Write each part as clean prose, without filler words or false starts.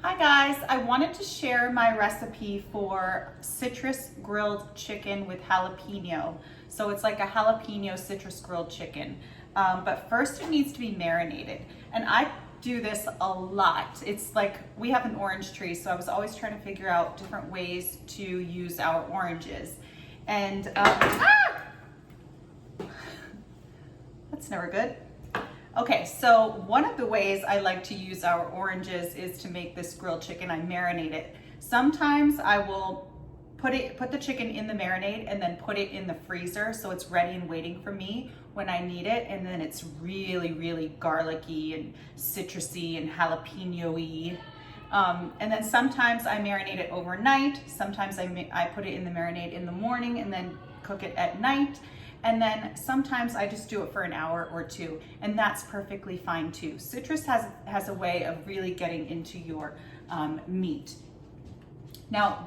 Hi guys, I wanted to share my recipe for citrus grilled chicken with jalapeno. So it's like a jalapeno citrus grilled chicken. But first it needs to be marinated. And I do this a lot. It's like we have an orange tree, so I was always trying to figure out different ways to use our oranges. And that's never good. Okay, so one of the ways I like to use our oranges is to make this grilled chicken. I marinate it. Sometimes I will put the chicken in the marinade and then put it in the freezer so it's ready and waiting for me when I need it, and then it's really, really garlicky and citrusy and jalapeno-y. And then sometimes I marinate it overnight. Sometimes I put it in the marinade in the morning and then cook it at night. And then sometimes I just do it for an hour or two, and that's perfectly fine too. Citrus has a way of really getting into your meat. Now,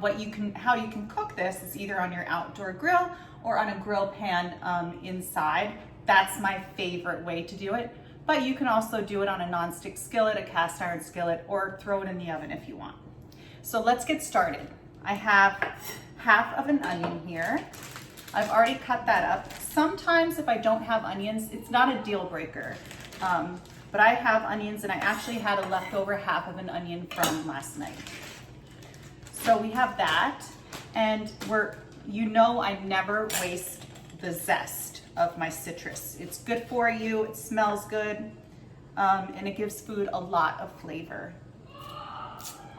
how you can cook this is either on your outdoor grill or on a grill pan inside. That's my favorite way to do it. But you can also do it on a nonstick skillet, a cast iron skillet, or throw it in the oven if you want. So let's get started. I have half of an onion here. I've already cut that up. Sometimes if I don't have onions, it's not a deal breaker. But I have onions, and I actually had a leftover half of an onion from last night. So we have that, and I never waste the zest of my citrus. It's good for you, it smells good, and it gives food a lot of flavor.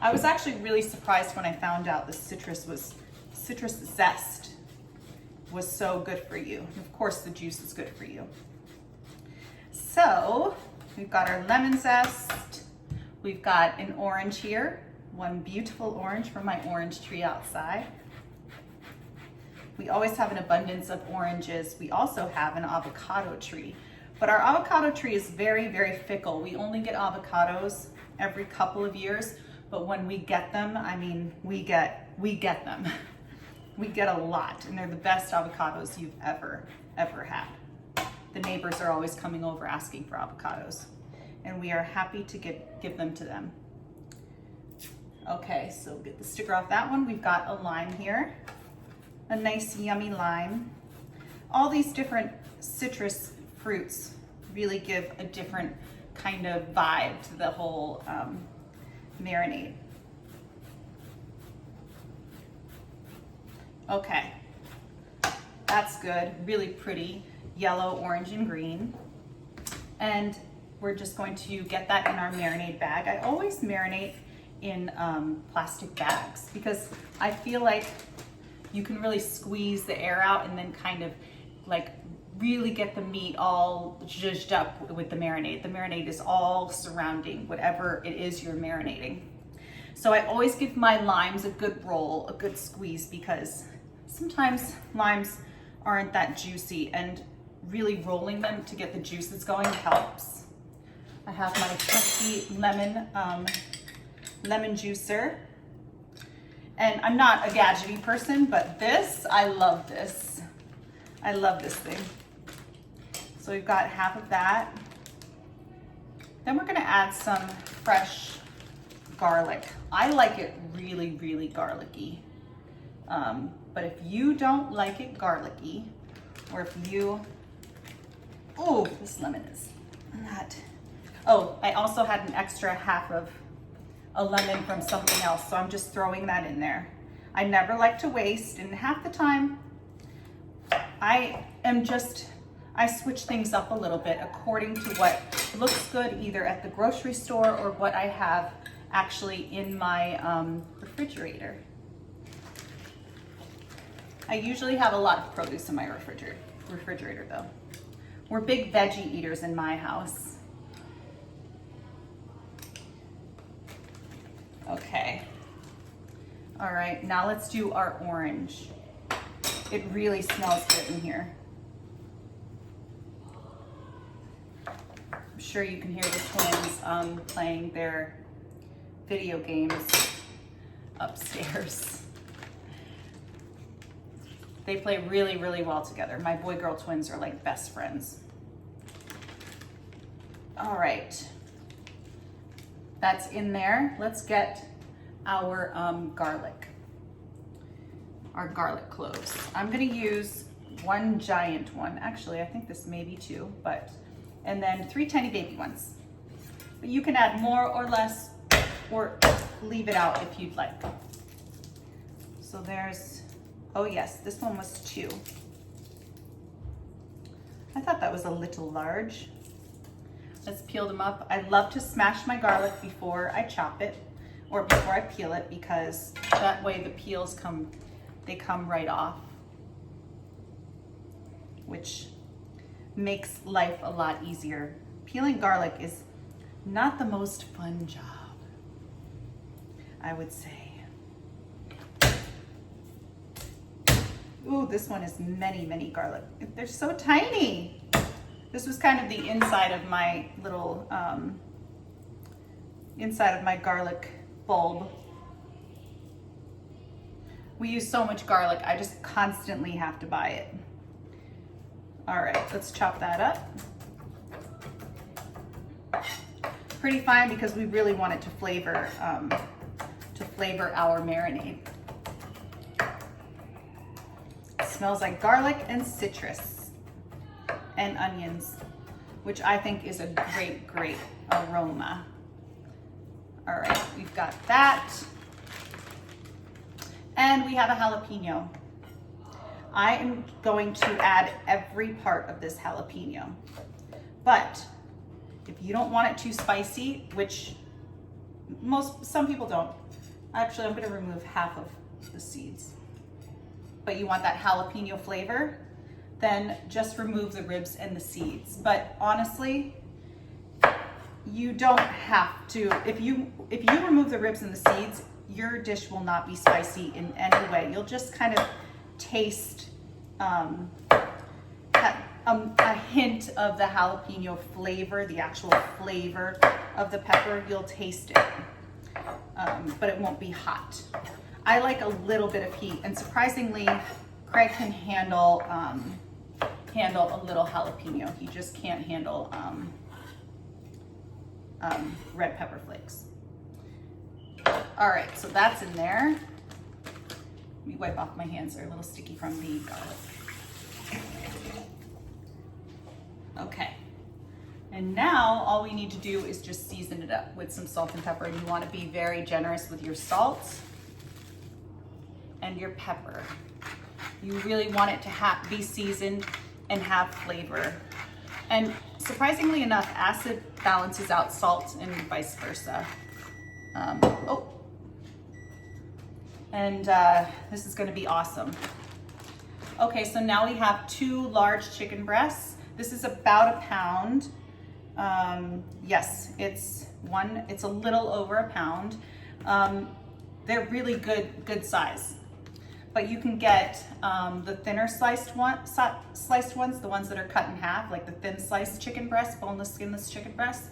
I was actually really surprised when I found out the citrus zest was so good for you. And of course the juice is good for you. So we've got our lemon zest. We've got an orange here, one beautiful orange from my orange tree outside. We always have an abundance of oranges. We also have an avocado tree, but our avocado tree is very, very fickle. We only get avocados every couple of years, but when we get them, I mean, we get them. We get a lot, and they're the best avocados you've ever had. The neighbors are always coming over asking for avocados, and we are happy to give them to them. Okay, so get the sticker off that one. We've got a lime here, a nice yummy lime. All these different citrus fruits really give a different kind of vibe to the whole marinade. Okay, that's good. Really pretty yellow, orange, and green. And we're just going to get that in our marinade bag. I always marinate in plastic bags because I feel like you can really squeeze the air out and then kind of like really get the meat all zhuzhed up with the marinade. The marinade is all surrounding whatever it is you're marinating. So I always give my limes a good roll, a good squeeze, because sometimes limes aren't that juicy, and really rolling them to get the juices going helps. I have my trusty lemon juicer. And I'm not a gadgety person, but I love this. I love this thing. So we've got half of that. Then we're gonna add some fresh garlic. I like it really, really garlicky. But if you don't like it garlicky, or if you, oh, this lemon is not. Oh, I also had an extra half of a lemon from something else, so I'm just throwing that in there. I never like to waste, and half the time I switch things up a little bit according to what looks good either at the grocery store or what I have actually in my refrigerator. I usually have a lot of produce in my refrigerator though. We're big veggie eaters in my house. Okay. All right, now let's do our orange. It really smells good in here. I'm sure you can hear the twins playing their video games upstairs. They play really, really well together. My boy-girl twins are like best friends. All right, that's in there. Let's get our garlic, our garlic cloves. I'm gonna use one giant one. Actually, I think this may be two, and then 3 tiny baby ones. But you can add more or less, or leave it out if you'd like. So there's, oh yes, this one was 2. I thought that was a little large. Let's peel them up. I love to smash my garlic before I chop it or before I peel it, because that way the peels come right off, which makes life a lot easier. Peeling garlic is not the most fun job, I would say. Ooh, this one is many, many garlic. They're so tiny. This was kind of the inside of my little, inside of my garlic bulb. We use so much garlic, I just constantly have to buy it. All right, let's chop that up. Pretty fine, because we really want it to flavor our marinade. It smells like garlic and citrus and onions, which I think is a great, great aroma. All right, we've got that. And we have a jalapeno. I am going to add every part of this jalapeno, but if you don't want it too spicy, which some people don't, actually I'm going to remove half of the seeds, but you want that jalapeno flavor, then just remove the ribs and the seeds. But honestly, you don't have to. If you remove the ribs and the seeds, your dish will not be spicy in any way. You'll just kind of taste a hint of the jalapeno flavor, the actual flavor of the pepper. You'll taste it, but it won't be hot. I like a little bit of heat, and surprisingly, Craig can handle a little jalapeno. He just can't handle red pepper flakes. All right, so that's in there. Let me wipe off my hands, they're a little sticky from the garlic. Okay, and now all we need to do is just season it up with some salt and pepper. And you want to be very generous with your salt and your pepper. You really want it to be seasoned and have flavor. And surprisingly enough, acid balances out salt and vice versa. This is going to be awesome. Okay, so now we have 2 large chicken breasts. This is about 1 pound. Yes, it's a little over 1 pound. They're really good size. But you can get the thinner sliced ones, the ones that are cut in half, like the thin sliced chicken breast, boneless, skinless chicken breast,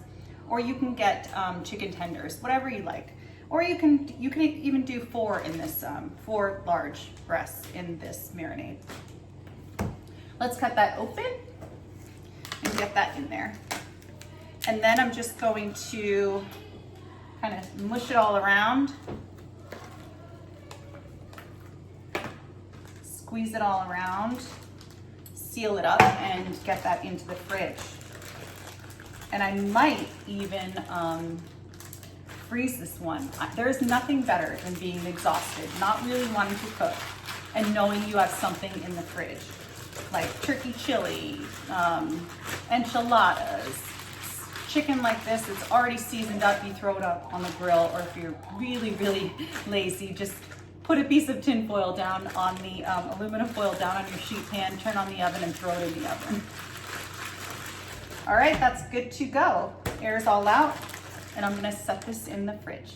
or you can get chicken tenders, whatever you like. Or you can even do 4 in this, 4 large breasts in this marinade. Let's cut that open and get that in there. And then I'm just going to kind of mush it all around. Squeeze it all around, seal it up, and get that into the fridge. And I might even freeze this one. There is nothing better than being exhausted, not really wanting to cook, and knowing you have something in the fridge, like turkey chili, enchiladas, chicken like this. It's already seasoned up. You throw it up on the grill, or if you're really, really lazy, just put a piece of tin foil down on the aluminum foil down on your sheet pan, turn on the oven, and throw it in the oven. All right, that's good to go. Air's all out, and I'm gonna set this in the fridge.